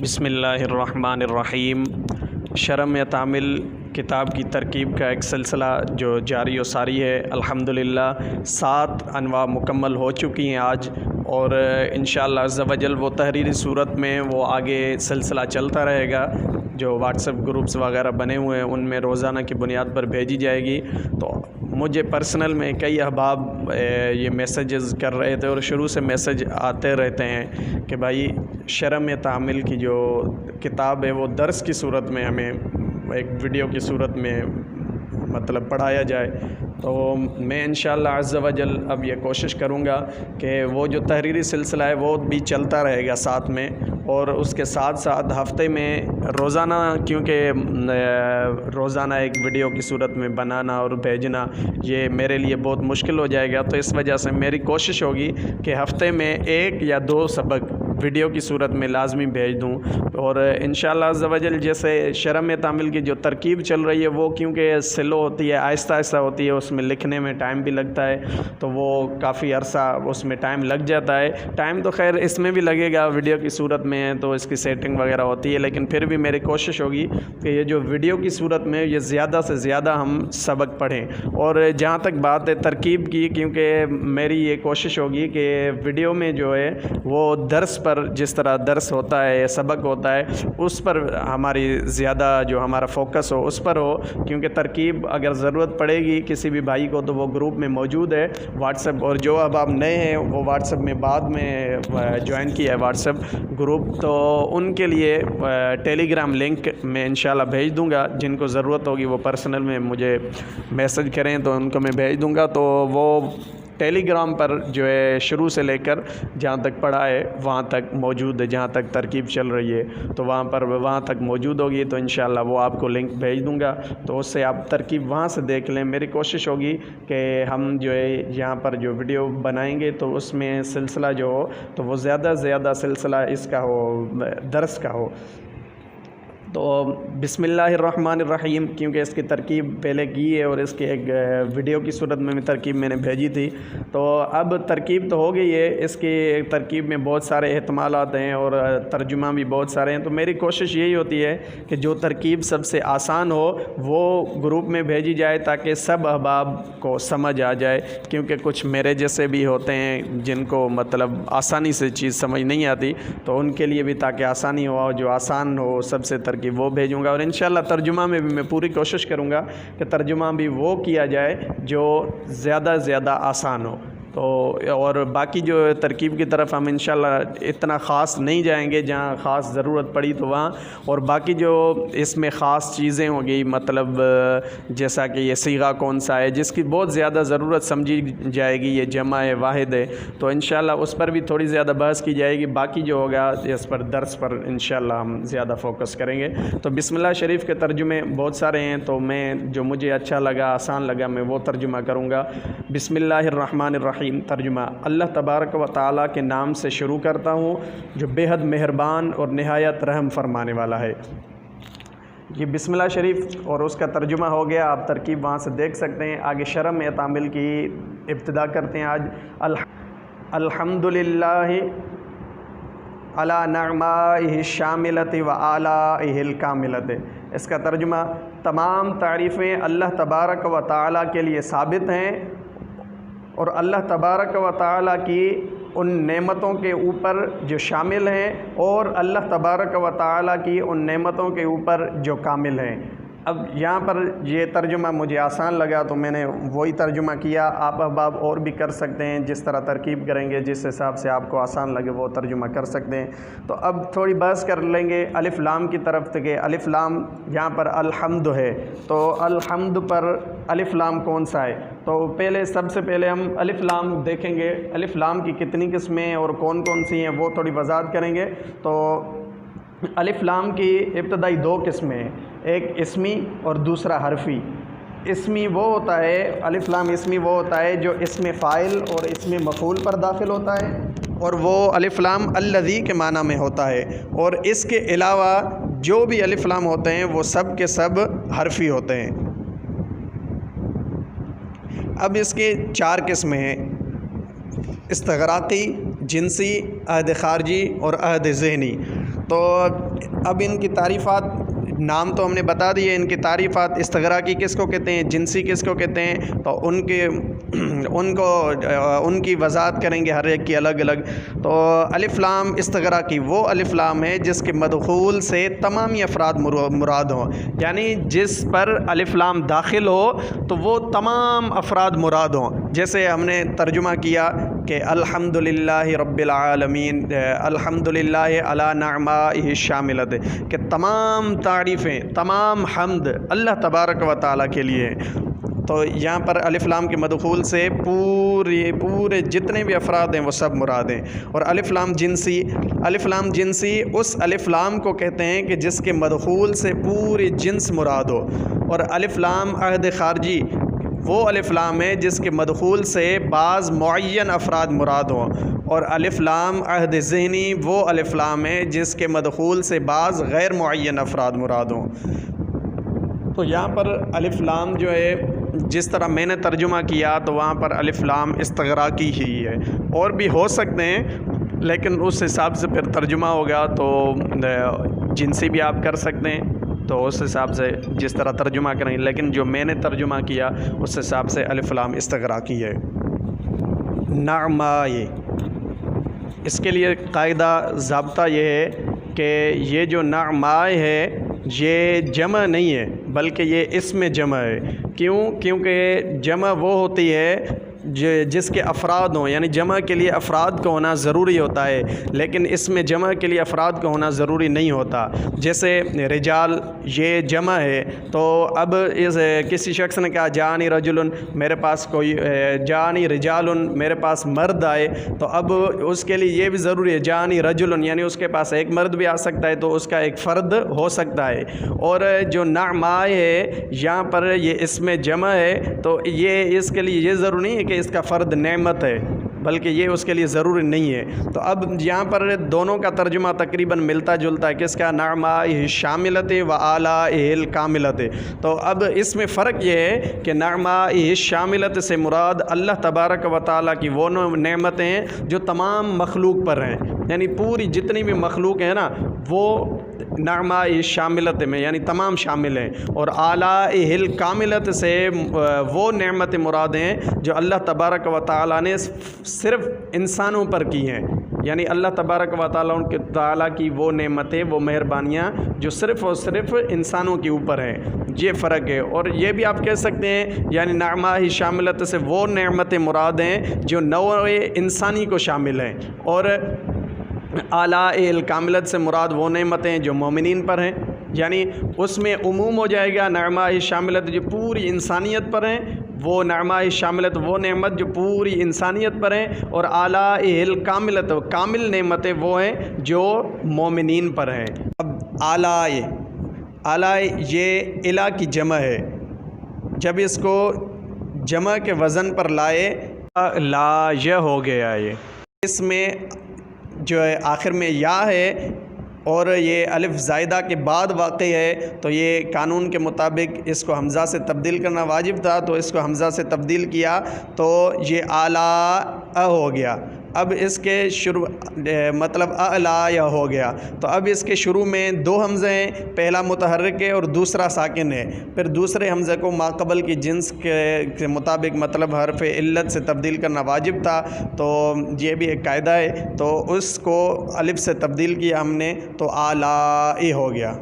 بسم اللہ الرحمن الرحیم۔ شرم تعامل کتاب کی ترکیب کا ایک سلسلہ جو جاری و ساری ہے، الحمدللہ 7 انواع مکمل ہو چکی ہیں آج، اور انشاءاللہ عز و جل وہ تحریری صورت میں وہ آگے سلسلہ چلتا رہے گا۔ جو واٹس ایپ گروپس وغیرہ بنے ہوئے ہیں ان میں روزانہ کی بنیاد پر بھیجی جائے گی۔ تو مجھے پرسنل میں کئی احباب یہ میسیجز کر رہے تھے اور شروع سے میسیج آتے رہتے ہیں کہ بھائی شرم تعامل کی جو کتاب ہے وہ درس کی صورت میں ہمیں ایک ویڈیو کی صورت میں مطلب پڑھایا جائے۔ تو میں انشاءاللہ عز و جل اب یہ کوشش کروں گا کہ وہ جو تحریری سلسلہ ہے وہ بھی چلتا رہے گا ساتھ میں، اور اس کے ساتھ ساتھ ہفتے میں روزانہ، کیونکہ روزانہ ایک ویڈیو کی صورت میں بنانا اور بھیجنا یہ میرے لیے بہت مشکل ہو جائے گا، تو اس وجہ سے میری کوشش ہوگی کہ ہفتے میں 1 یا 2 سبق ویڈیو کی صورت میں لازمی بھیج دوں۔ اور انشاءاللہ عز و جل جیسے شرم تعامل کی جو ترکیب چل رہی ہے وہ کیونکہ سلو ہوتی ہے، آہستہ آہستہ ہوتی ہے، اس میں لکھنے میں ٹائم بھی لگتا ہے، تو وہ کافی عرصہ اس میں ٹائم لگ جاتا ہے۔ ٹائم تو خیر اس میں بھی لگے گا، ویڈیو کی صورت میں ہے تو اس کی سیٹنگ وغیرہ ہوتی ہے، لیکن پھر بھی میری کوشش ہوگی کہ یہ جو ویڈیو کی صورت میں یہ زیادہ سے زیادہ ہم سبق پڑھیں۔ اور جہاں تک بات ہے ترکیب کی، کیونکہ میری یہ کوشش ہوگی کہ ویڈیو میں جو ہے وہ درس پر، جس طرح درس ہوتا ہے، سبق ہوتا ہے، اس پر ہماری زیادہ جو ہمارا فوکس ہو اس پر ہو، کیونکہ ترکیب اگر ضرورت پڑے گی کسی بھی بھائی کو تو وہ گروپ میں موجود ہے واٹس ایپ، اور جو اب آپ نئے ہیں وہ واٹس ایپ میں بعد میں جوائن کیا ہے واٹس ایپ گروپ، تو ان کے لیے ٹیلی گرام لنک میں انشاءاللہ بھیج دوں گا۔ جن کو ضرورت ہوگی وہ پرسنل میں مجھے میسج کریں تو ان کو میں بھیج دوں گا، تو وہ ٹیلی گرام پر جو ہے شروع سے لے کر جہاں تک پڑھا ہے وہاں تک موجود ہے، جہاں تک ترکیب چل رہی ہے تو وہاں تک موجود ہوگی، تو انشاءاللہ وہ آپ کو لنک بھیج دوں گا، تو اس سے آپ ترکیب وہاں سے دیکھ لیں۔ میری کوشش ہوگی کہ ہم جو ہے یہاں پر جو ویڈیو بنائیں گے تو اس میں سلسلہ جو ہو تو وہ زیادہ سے زیادہ سلسلہ اس کا ہو، درس کا ہو۔ تو بسم اللہ الرحمن الرحیم، کیونکہ اس کی ترکیب پہلے کی ہے اور اس کے ایک ویڈیو کی صورت میں ترکیب میں نے بھیجی تھی، تو اب ترکیب تو ہو گئی ہے۔ اس کی ترکیب میں بہت سارے احتمالات ہیں اور ترجمہ بھی بہت سارے ہیں، تو میری کوشش یہی ہوتی ہے کہ جو ترکیب سب سے آسان ہو وہ گروپ میں بھیجی جائے تاکہ سب احباب کو سمجھ آ جائے، کیونکہ کچھ میرے جیسے بھی ہوتے ہیں جن کو مطلب آسانی سے چیز سمجھ نہیں آتی، تو ان کے لیے بھی تاکہ آسانی ہو، جو آسان ہو سب سے ترکیب وہ بھیجوں گا۔ اور انشاءاللہ ترجمہ میں بھی میں پوری کوشش کروں گا کہ ترجمہ بھی وہ کیا جائے جو زیادہ سے زیادہ آسان ہو۔ تو اور باقی جو ترکیب کی طرف ہم انشاءاللہ اتنا خاص نہیں جائیں گے، جہاں خاص ضرورت پڑی تو وہاں، اور باقی جو اس میں خاص چیزیں ہوں گی، مطلب جیسا کہ یہ صیغہ کون سا ہے جس کی بہت زیادہ ضرورت سمجھی جائے گی، یہ جمع ہے واحد ہے، تو انشاءاللہ اس پر بھی تھوڑی زیادہ بحث کی جائے گی۔ باقی جو ہوگا اس پر درس پر انشاءاللہ ہم زیادہ فوکس کریں گے۔ تو بسم اللہ شریف کے ترجمے بہت سارے ہیں، تو میں جو مجھے اچھا لگا، آسان لگا، میں وہ ترجمہ کروں گا۔ بسم اللہ الرحمن الرحیم ترجمہ: اللہ تبارک و تعالیٰ کے نام سے شروع کرتا ہوں جو بے حد مہربان اور نہایت رحم فرمانے والا ہے۔ یہ بسم اللہ شریف اور اس کا ترجمہ ہو گیا، آپ ترکیب وہاں سے دیکھ سکتے ہیں۔ آگے شرم تعامل کی ابتدا کرتے ہیں آج۔ الحمدللہ علی نعمائہ الشاملۃ و آلائہ الکاملۃ۔ اس کا ترجمہ: تمام تعریفیں اللہ تبارک و تعالیٰ کے لیے ثابت ہیں، اور اللہ تبارک و تعالیٰ کی ان نعمتوں کے اوپر جو شامل ہیں، اور اللہ تبارک و تعالیٰ کی ان نعمتوں کے اوپر جو کامل ہیں۔ اب یہاں پر یہ ترجمہ مجھے آسان لگا تو میں نے وہی ترجمہ کیا۔ آپ احباب اور بھی کر سکتے ہیں، جس طرح ترکیب کریں گے جس حساب سے آپ کو آسان لگے وہ ترجمہ کر سکتے ہیں۔ تو اب تھوڑی بحث کر لیں گے الف لام کی طرف سے کہ الف لام یہاں پر الحمد ہے، تو الحمد پر الف لام کون سا ہے؟ تو سب سے پہلے ہم الف لام دیکھیں گے، الف لام کی کتنی قسمیں اور کون کون سی ہیں وہ تھوڑی وضاحت کریں گے۔ تو الف لام کی ابتدائی 2 قسمیں ہیں، ایک اسمی اور دوسرا حرفی۔ اسمی وہ ہوتا ہے، الف لام اسمی وہ ہوتا ہے جو اسم فاعل اور اسم مفعول پر داخل ہوتا ہے، اور وہ الف لام الذی کے معنی میں ہوتا ہے، اور اس کے علاوہ جو بھی الف لام ہوتے ہیں وہ سب کے سب حرفی ہوتے ہیں۔ اب اس کے 4 قسمیں ہیں: استغراقی، جنسی، عہد خارجی اور عہد ذہنی۔ تو اب ان کی تعریفات، نام تو ہم نے بتا دیے، ان کی تعریفات استغراقی کس کو کہتے ہیں، جنسی کس کو کہتے ہیں، تو ان کی وضاحت کریں گے ہر ایک کی الگ الگ۔ تو الف لام استغراقی وہ الف لام ہے جس کے مدخول سے تمامی افراد مراد ہوں، یعنی جس پر الف لام داخل ہو تو وہ تمام افراد مراد ہوں۔ جیسے ہم نے ترجمہ کیا کہ الحمدللہ رب العالمین، الحمدللہ علی نعمائہ الشاملۃ، کہ تمام تعریفیں، تمام حمد اللہ تبارک و تعالیٰ کے لیے۔ تو یہاں پر الف لام کے مدخول سے پورے جتنے بھی افراد ہیں وہ سب مراد ہیں۔ اور الف لام جنسی، الف لام جنسی اس الف لام کو کہتے ہیں کہ جس کے مدخول سے پوری جنس مراد ہو۔ اور الف لام عہد خارجی وہ الف لام ہے جس کے مدخول سے بعض معین افراد مراد ہوں۔ اور الف لام عہد ذہنی وہ الف لام ہے جس کے مدخول سے بعض غیر معین افراد مراد ہوں۔ تو یہاں پر الف لام جو ہے جس طرح میں نے ترجمہ کیا تو وہاں پر الف لام استغراقی ہی ہے، اور بھی ہو سکتے ہیں لیکن اس حساب سے پھر ترجمہ ہوگا تو جنسی بھی آپ کر سکتے ہیں، تو اس حساب سے جس طرح ترجمہ کریں، لیکن جو میں نے ترجمہ کیا اس حساب سے الف لام استغراقی ہے۔ نعمائے، اس کے لیے قاعدہ ضابطہ یہ ہے کہ یہ جو نعمائے ہے یہ جمع نہیں ہے بلکہ یہ اسم جمع ہے۔ کیونکہ جمع وہ ہوتی ہے جس کے افراد ہوں، یعنی جمع کے لیے افراد کا ہونا ضروری ہوتا ہے، لیکن اس میں جمع کے لیے افراد کا ہونا ضروری نہیں ہوتا۔ جیسے رجال یہ جمع ہے، تو اب کسی شخص نے کہا جانی رجل، میرے پاس کوئی جانی رجال، میرے پاس مرد آئے، تو اب اس کے لیے یہ بھی ضروری ہے جانی رجل، یعنی اس کے پاس ایک مرد بھی آ سکتا ہے تو اس کا ایک فرد ہو سکتا ہے۔ اور جو نعمائے ہے یہاں پر یہ اسم جمع ہے، تو یہ اس کے لیے یہ ضروری نہیں ہے کہ اس کا فرد نعمت ہے، بلکہ یہ اس کے لیے ضروری نہیں ہے۔ تو اب یہاں پر دونوں کا ترجمہ تقریباً ملتا جلتا ہے، کس کا، نعمائہ شاملت و آلائہ الکاملت۔ تو اب اس میں فرق یہ ہے کہ نعمائہ شاملت سے مراد اللہ تبارک و تعالیٰ کی وہ نعمتیں ہیں جو تمام مخلوق پر ہیں، یعنی پوری جتنی بھی مخلوق ہیں نا وہ نعمائہ شاملت میں یعنی تمام شامل ہیں۔ اور آلائہ الکاملت سے وہ نعمت مراد ہیں جو اللہ تبارک و تعالیٰ نے صرف انسانوں پر کی ہیں، یعنی اللہ تبارک و تعالیٰ کی وہ نعمتیں، وہ مہربانیاں جو صرف اور صرف انسانوں کے اوپر ہیں، یہ فرق ہے۔ اور یہ بھی آپ کہہ سکتے ہیں یعنی نعمائہ شاملت سے وہ نعمتیں مراد ہیں جو نوع انسانی کو شامل ہیں، اور آلائہ الکاملت سے مراد وہ نعمتیں جو مومنین پر ہیں، یعنی اس میں عموم ہو جائے گا نعمائہ شاملت جو پوری انسانیت پر ہیں، وہ نعمائہ شاملت وہ نعمت جو پوری انسانیت پر ہیں، اور آلائہ الکاملت کامل نعمتیں وہ ہیں جو مومنین پر ہیں۔ اب آلائے یہ الہ کی جمع ہے، جب اس کو جمع کے وزن پر لائے لا یہ ہو گیا، یہ اس میں جو ہے آخر میں یا ہے اور یہ الف زائدہ کے بعد واقع ہے، تو یہ قانون کے مطابق اس کو حمزہ سے تبدیل کرنا واجب تھا، تو اس کو حمزہ سے تبدیل کیا تو یہ اعلیٰ ہو گیا۔ اب اس کے شروع مطلب اعلیٰ ہو گیا، تو اب اس کے شروع میں دو حمزے ہیں، پہلا متحرک ہے اور دوسرا ساکن ہے، پھر دوسرے حمزے کو ماقبل کی جنس کے مطابق مطلب حرف علت سے تبدیل کرنا واجب تھا، تو یہ بھی ایک قاعدہ ہے، تو اس کو الف سے تبدیل کیا ہم نے تو اعلیٰ ہو گیا۔